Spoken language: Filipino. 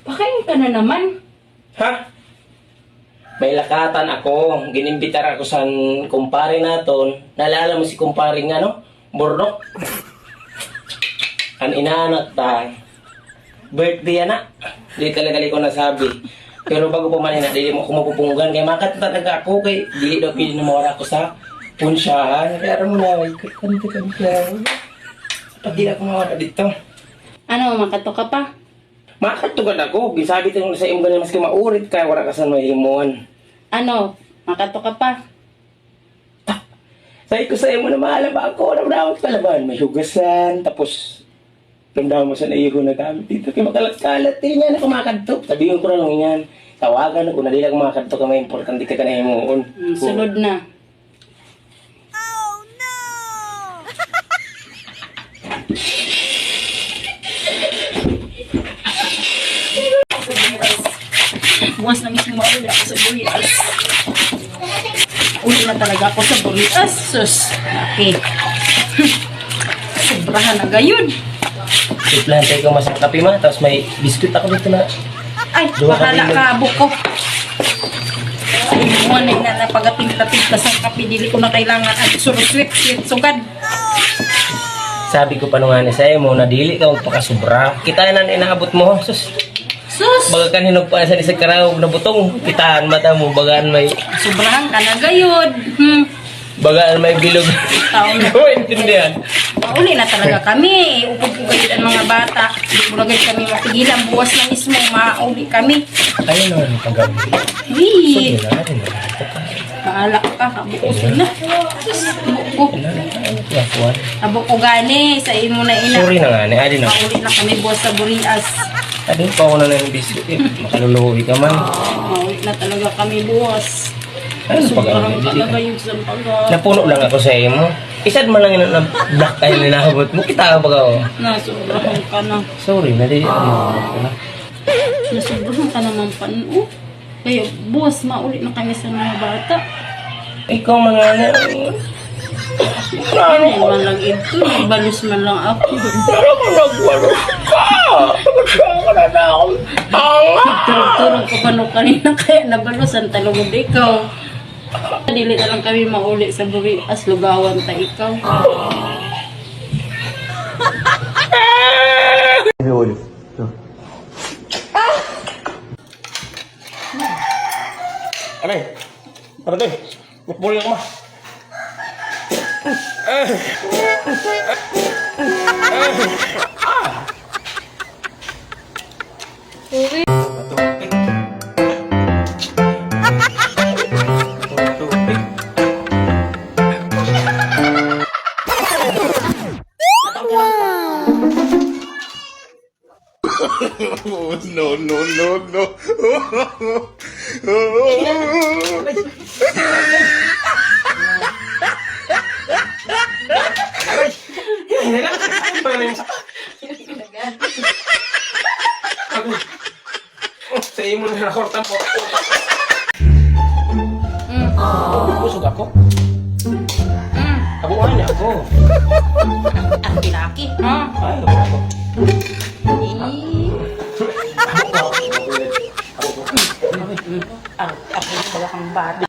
Pakain ka na naman. Ha? May lakatan ako. Ginimbitar ako sa kumpare naton. Naalala mo si kumpare nga, no? Burnok. Ang inaanak ta. Birthday na. Di talaga ko nasabi. Pero bago pa man di mo ako mapupunggan. Kaya makat talaga ako. Kay dili daw pili na mawala ko sa punsyahan. Kaya mo na. Kanta. Pati na ako mawala dito. Ano, makato ka pa? Makatugan ako. Gisabi ito sa iyong ganyan maski maurit. Kaya wala ka sa mahimuan. Ano, makato ka pa? Sabi ko sa iyo mo na mahala ba ako? Namdamag sa laban. May hugasan. Tapos, namdamag mo sa naiho na gamit dito. Kaya makalat-kalat. Hindi nga na kumakadto. Sabihin ko na lang yan. Tawagan ako na di lang kumakadto ka. May importante ka na himuon. Sunod na. Bukas na mismo mauli ako sa burias. Uli na talaga ako sa burias. Sus. Okay. Sobrahan na gayon. I-plantay ko masang kape ma. Tapos may biskuit ako dito na. Ay, Dua bahala kape ka, buko. Mo na napagating-tapit na sa kape. Dili ko na kailangan. At sweet sugad. Sabi ko pa nung nga sa iyo mo na dili ka magpakasubra. Kita na inaabot mo. Sus. Sus! Baga kaninong pa sa isang karawag na butong. Kitaan mata mo. Bagaan may... Sobrahan ka na gayon. Bagaan may bilog. Taon na. Oo, intindihan. Mauli na talaga kami. Upod ko gayon ang mga bata. Hindi ko na gayon kami mapigilan. Buwas na mismo. Mauli kami. Ayun naman ang paggamit. Wee! So, yun na. Bahala ka. Kabuko na. Buko. Kabuko gani. Sa imo na ina. Sorry na nga, ni Adi na. Mauli na kami buwas sa burias. Adi pa ako na ng biscuit eh. Makaluluhi ka man. Mauli na talaga kami buwas. Ano Sobrang pag-gamit? talaga yung sampaga. Napuno lang ako sa iyo mo. Isad man lang na black tayo ninahabot mo. Kita ka ba ako? Nasobrahan ka na. Sorry, nadi. Nasobrahan ka naman pano. Kaya buwas mauli na kami sa mga bata. Ikaw mga ano. Ano man lang ito. Balus man lang ako. Pero mo nagwalo ka. Nagwalo na ako. Turog-turog ko pano kanina kaya nabalusan talugod ikaw. Dili na lang kami mauli sa burias. Lugawan ta ikaw. Aray, ano to? Bukbuli ako ma. Oh, no, no, no, no. Sa imo na nakortan po. Busog ako. Abuhan niya ako. Ang pinaki. Ha? Ay, ako. Ang ako wala kang bata.